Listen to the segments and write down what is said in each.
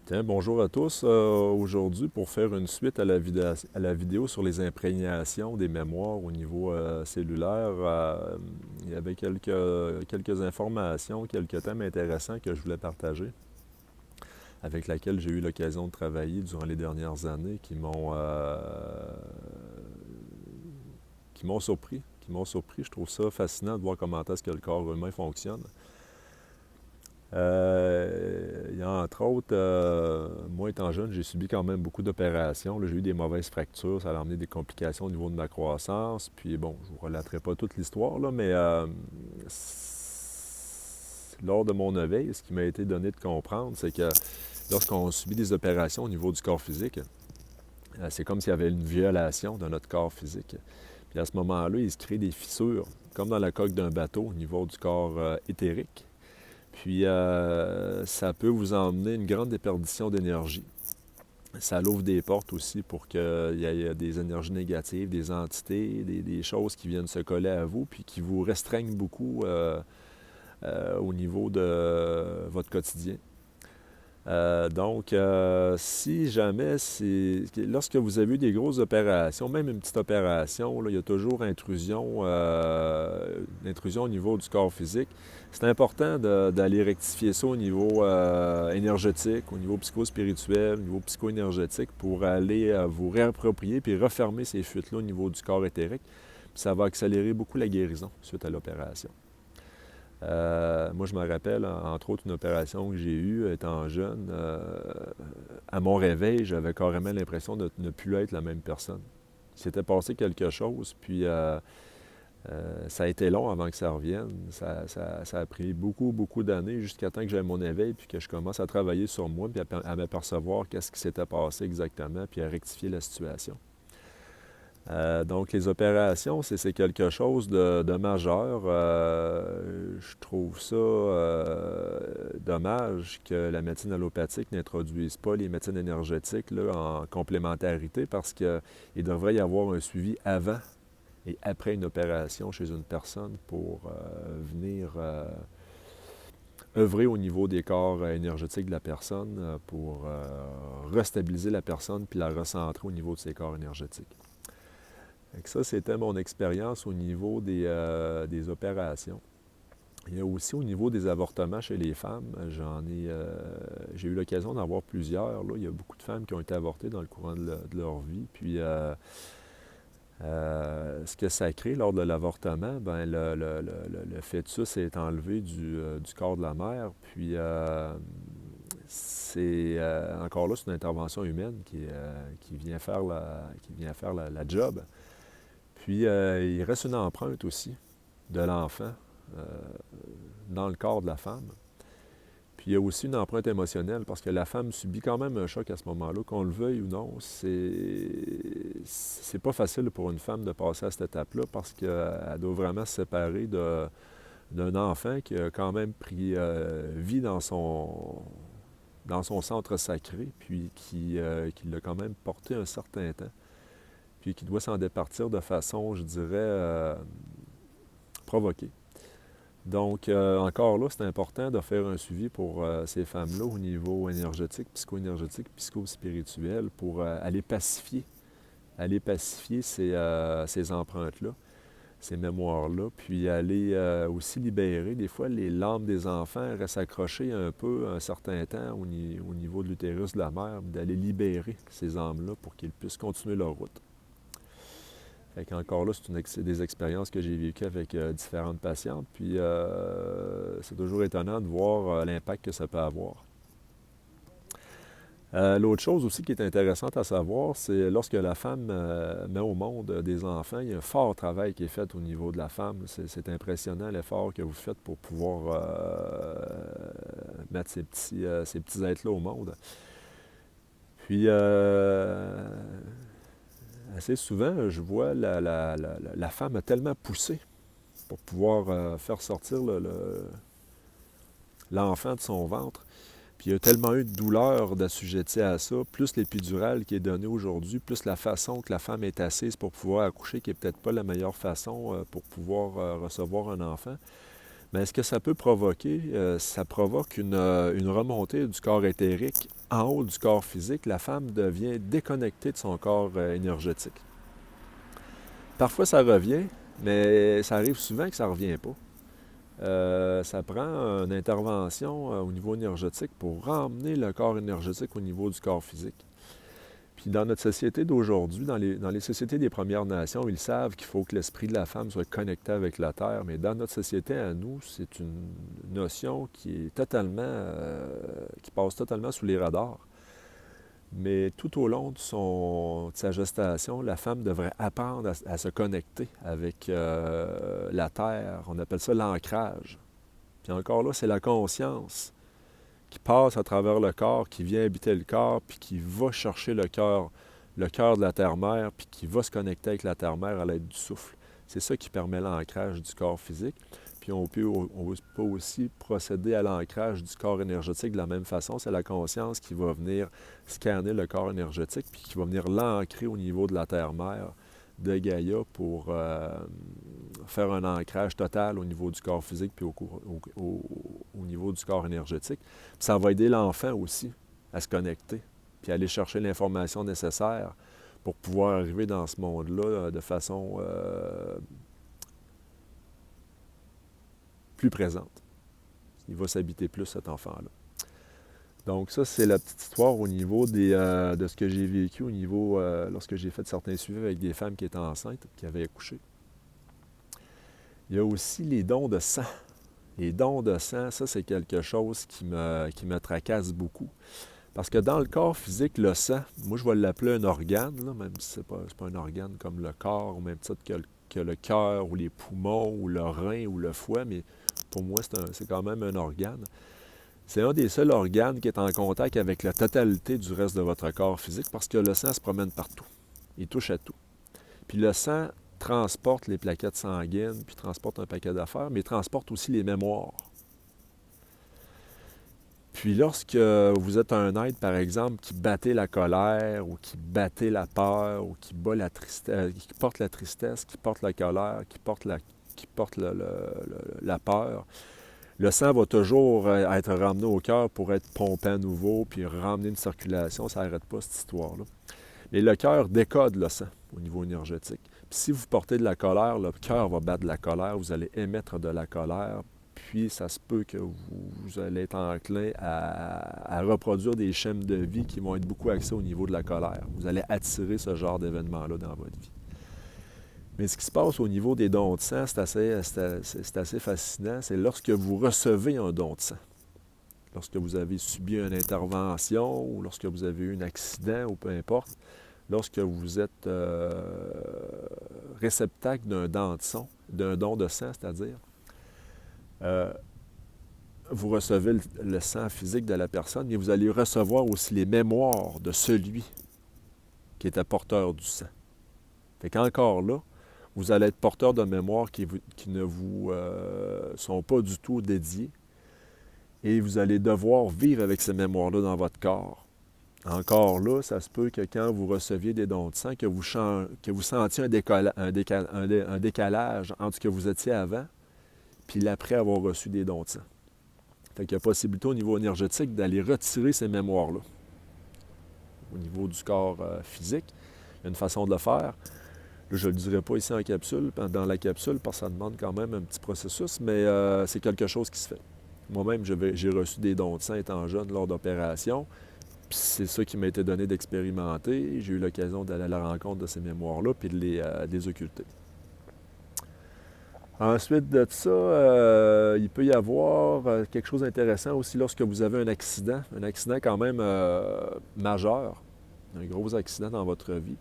Tiens, bonjour à tous. Aujourd'hui, pour faire une suite à à la vidéo sur les imprégnations des mémoires au niveau cellulaire, il y avait quelques informations, quelques thèmes intéressants que je voulais partager, avec lesquels j'ai eu l'occasion de travailler durant les dernières années, qui m'ont surpris, qui m'ont surpris. Je trouve ça fascinant de voir comment est-ce que le corps humain fonctionne. Il y a entre autres, moi étant jeune, j'ai subi quand même beaucoup d'opérations. Là, j'ai eu des mauvaises fractures, ça a amené des complications au niveau de ma croissance. Puis bon, je ne vous relaterai pas toute l'histoire, là, mais lors de mon éveil, ce qui m'a été donné de comprendre, c'est que lorsqu'on subit des opérations au niveau du corps physique, c'est comme s'il y avait une violation de notre corps physique. Puis à ce moment-là, il se crée des fissures, comme dans la coque d'un bateau au niveau du corps éthérique. Puis, ça peut vous emmener une grande déperdition d'énergie. Ça l'ouvre des portes aussi pour qu'il y ait des énergies négatives, des entités, des choses qui viennent se coller à vous, puis qui vous restreignent beaucoup au niveau de votre quotidien. Si jamais, lorsque vous avez eu des grosses opérations, même une petite opération, là, il y a toujours intrusion au niveau du corps physique. C'est important d'aller rectifier ça au niveau énergétique, au niveau psychospirituel, au niveau psycho-énergétique, pour aller vous réapproprier puis refermer ces fuites-là au niveau du corps éthérique. Puis ça va accélérer beaucoup la guérison suite à l'opération. Moi, je me rappelle, entre autres, une opération que j'ai eue étant jeune. À mon réveil, j'avais carrément l'impression de ne plus être la même personne. Il s'était passé quelque chose, puis ça a été long avant que ça revienne. Ça a pris beaucoup, beaucoup d'années jusqu'à temps que j'aie mon éveil, puis que je commence à travailler sur moi, puis à m'apercevoir qu'est-ce qui s'était passé exactement, puis à rectifier la situation. Donc, les opérations, c'est quelque chose de majeur. Je trouve ça dommage que la médecine allopathique n'introduise pas les médecines énergétiques là, en complémentarité parce qu'il devrait y avoir un suivi avant et après une opération chez une personne pour venir œuvrer au niveau des corps énergétiques de la personne pour restabiliser la personne puis la recentrer au niveau de ses corps énergétiques. Ça, c'était mon expérience au niveau des opérations. Il y a aussi au niveau des avortements chez les femmes, j'ai eu l'occasion d'en voir plusieurs. Là. Il y a beaucoup de femmes qui ont été avortées dans le courant de leur vie. Puis, ce que ça crée lors de l'avortement, ben, le fœtus est enlevé du corps de la mère. Puis, encore là, c'est une intervention humaine qui vient faire la job. Puis, il reste une empreinte aussi de l'enfant euh, dans le corps de la femme. Puis, il y a aussi une empreinte émotionnelle parce que la femme subit quand même un choc à ce moment-là, qu'on le veuille ou non. C'est pas facile pour une femme de passer à cette étape-là parce qu'elle doit vraiment se séparer d'un enfant qui a quand même pris vie dans son centre sacré, puis qui l'a quand même porté un certain temps, puis qui doit s'en départir de façon, je dirais, provoquée. Donc, encore là, c'est important de faire un suivi pour ces femmes-là au niveau énergétique, psycho-énergétique, psycho-spirituel, pour aller pacifier ces empreintes-là, ces mémoires-là, puis aller aussi libérer. Des fois, les larmes des enfants restent accrochées un peu un certain temps au niveau de l'utérus de la mère, d'aller libérer ces âmes-là pour qu'ils puissent continuer leur route. Fait qu'encore là, c'est des expériences que j'ai vécues avec différentes patientes, puis c'est toujours étonnant de voir l'impact que ça peut avoir. L'autre chose aussi qui est intéressante à savoir, c'est lorsque la femme met au monde des enfants, il y a un fort travail qui est fait au niveau de la femme. C'est impressionnant l'effort que vous faites pour pouvoir mettre ces petits êtres-là au monde. Puis, assez souvent, je vois la femme a tellement poussé pour pouvoir faire sortir l'enfant de son ventre. Puis il y a tellement eu de douleur d'assujettie à ça, plus l'épidurale qui est donnée aujourd'hui, plus la façon que la femme est assise pour pouvoir accoucher, qui n'est peut-être pas la meilleure façon pour pouvoir recevoir un enfant. Mais ce que ça peut provoquer, ça provoque une remontée du corps éthérique en haut du corps physique. La femme devient déconnectée de son corps énergétique. Parfois, ça revient, mais ça arrive souvent que ça ne revient pas. Ça prend une intervention au niveau énergétique pour ramener le corps énergétique au niveau du corps physique. Puis dans notre société d'aujourd'hui, dans les sociétés des Premières Nations, ils savent qu'il faut que l'esprit de la femme soit connecté avec la Terre, mais dans notre société à nous, c'est une notion qui est totalement, qui passe totalement sous les radars. Mais tout au long de sa gestation, la femme devrait apprendre à se connecter avec la Terre. On appelle ça l'ancrage. Puis encore là, c'est la conscience qui passe à travers le corps, qui vient habiter le corps, puis qui va chercher le cœur de la terre-mère, puis qui va se connecter avec la terre-mère à l'aide du souffle. C'est ça qui permet l'ancrage du corps physique. Puis on peut aussi procéder à l'ancrage du corps énergétique de la même façon. C'est la conscience qui va venir scanner le corps énergétique, puis qui va venir l'ancrer au niveau de la terre-mère de Gaïa pour faire un ancrage total au niveau du corps physique puis au niveau du corps énergétique. Puis ça va aider l'enfant aussi à se connecter, puis aller chercher l'information nécessaire pour pouvoir arriver dans ce monde-là de façon plus présente. Il va s'habiter plus, cet enfant-là. Donc ça, c'est la petite histoire au niveau de ce que j'ai vécu au niveau, lorsque j'ai fait certains suivis avec des femmes qui étaient enceintes, qui avaient accouché. Il y a aussi les dons de sang. Les dons de sang, ça, c'est quelque chose qui me tracasse beaucoup. Parce que dans le corps physique, le sang, moi, je vais l'appeler un organe, là, même si ce n'est pas un organe comme le corps, au même titre que le cœur, ou les poumons, ou le rein, ou le foie, mais pour moi, c'est quand même un organe. C'est un des seuls organes qui est en contact avec la totalité du reste de votre corps physique parce que le sang se promène partout. Il touche à tout. Puis le sang transporte les plaquettes sanguines, puis transporte un paquet d'affaires, mais il transporte aussi les mémoires. Puis lorsque vous êtes un être, par exemple, qui battait la colère, ou qui battait la peur, ou qui bat la tristesse, qui porte la tristesse, qui porte la colère, qui porte la peur, le sang va toujours être ramené au cœur pour être pompé à nouveau, puis ramener une circulation. Ça n'arrête pas, cette histoire-là. Mais le cœur décode le sang au niveau énergétique. Puis si vous portez de la colère, le cœur va battre de la colère, vous allez émettre de la colère, puis ça se peut que vous allez être enclin à reproduire des schèmes de vie qui vont être beaucoup axés au niveau de la colère. Vous allez attirer ce genre d'événement-là dans votre vie. Mais ce qui se passe au niveau des dons de sang, c'est assez fascinant. C'est lorsque vous recevez un don de sang. Lorsque vous avez subi une intervention ou lorsque vous avez eu un accident ou peu importe, lorsque vous êtes réceptacle d'un don de sang, c'est-à-dire, vous recevez le sang physique de la personne, mais vous allez recevoir aussi les mémoires de celui qui était porteur du sang. Fait qu'encore là, vous allez être porteur de mémoires qui ne vous sont pas du tout dédiées. Et vous allez devoir vivre avec ces mémoires-là dans votre corps. Encore là, ça se peut que quand vous receviez des dons de sang, que vous sentiez un décalage entre ce que vous étiez avant puis l'après avoir reçu des dons de sang. Fait qu'il y a possibilité au niveau énergétique d'aller retirer ces mémoires-là. Au niveau du corps physique, il y a une façon de le faire. Là, je ne le dirai pas ici dans la capsule, parce que ça demande quand même un petit processus, mais c'est quelque chose qui se fait. Moi-même, j'ai reçu des dons de sang étant jeune lors d'opérations, puis c'est ça qui m'a été donné d'expérimenter. J'ai eu l'occasion d'aller à la rencontre de ces mémoires-là, puis de les occulter. Ensuite de ça, il peut y avoir quelque chose d'intéressant aussi lorsque vous avez un accident quand même majeur, un gros accident dans votre vie.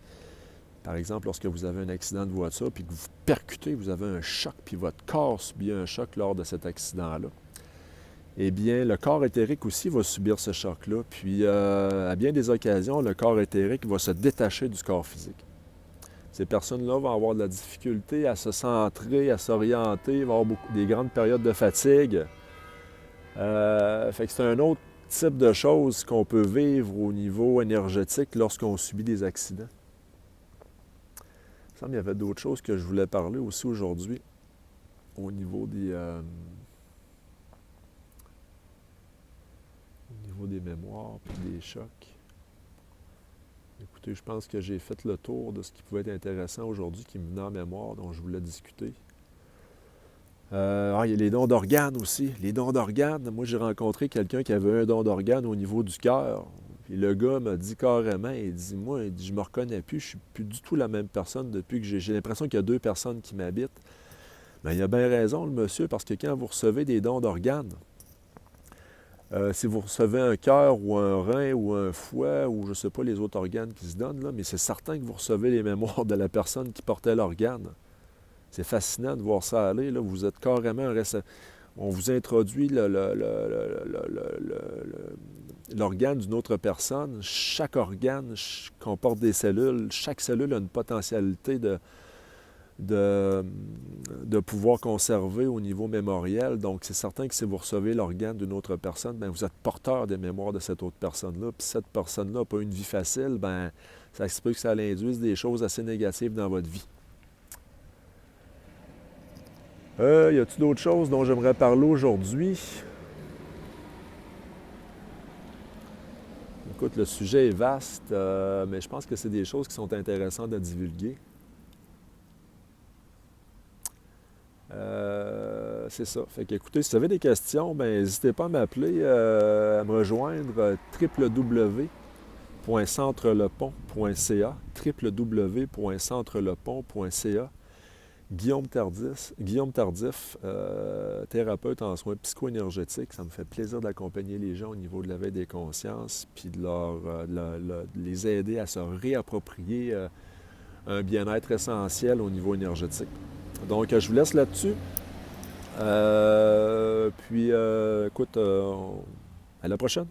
Par exemple, lorsque vous avez un accident de voiture, puis que vous percutez, vous avez un choc, puis votre corps subit un choc lors de cet accident-là. Eh bien, le corps éthérique aussi va subir ce choc-là. Puis, à bien des occasions, le corps éthérique va se détacher du corps physique. Ces personnes-là vont avoir de la difficulté à se centrer, à s'orienter, vont avoir des grandes périodes de fatigue. Fait que c'est un autre type de choses qu'on peut vivre au niveau énergétique lorsqu'on subit des accidents. Il me semble qu'il y avait d'autres choses que je voulais parler aussi aujourd'hui au niveau niveau des mémoires puis des chocs. Écoutez, je pense que j'ai fait le tour de ce qui pouvait être intéressant aujourd'hui, qui me venait en mémoire, dont je voulais discuter. Il y a les dons d'organes aussi. Les dons d'organes, moi j'ai rencontré quelqu'un qui avait un don d'organe au niveau du cœur. Puis le gars m'a dit carrément, il dit, moi, il dit, je me reconnais plus, je suis plus du tout la même personne depuis que j'ai l'impression qu'il y a deux personnes qui m'habitent. Bien, il a bien raison, le monsieur, parce que quand vous recevez des dons d'organes, si vous recevez un cœur ou un rein ou un foie ou je ne sais pas les autres organes qui se donnent, là, mais c'est certain que vous recevez les mémoires de la personne qui portait l'organe. C'est fascinant de voir ça aller. Là. Vous êtes carrément on vous introduit l'organe d'une autre personne. Chaque organe comporte des cellules. Chaque cellule a une potentialité de pouvoir conserver au niveau mémoriel. Donc, c'est certain que si vous recevez l'organe d'une autre personne, bien, vous êtes porteur des mémoires de cette autre personne-là. Puis cette personne-là n'a pas une vie facile, bien, ça se peut que ça induise des choses assez négatives dans votre vie. Y a-t-il d'autres choses dont j'aimerais parler aujourd'hui? Écoute, le sujet est vaste, mais je pense que c'est des choses qui sont intéressantes à divulguer. C'est ça. Fait qu'écoutez, si vous avez des questions, ben n'hésitez pas à m'appeler, à me rejoindre www.centrelepont.ca www.centrelepont.ca Guillaume Tardif, thérapeute en soins psycho-énergétiques. Ça me fait plaisir d'accompagner les gens au niveau de la veille des consciences, puis de les aider à se réapproprier un bien-être essentiel au niveau énergétique. Donc, je vous laisse là-dessus. Écoute, à la prochaine.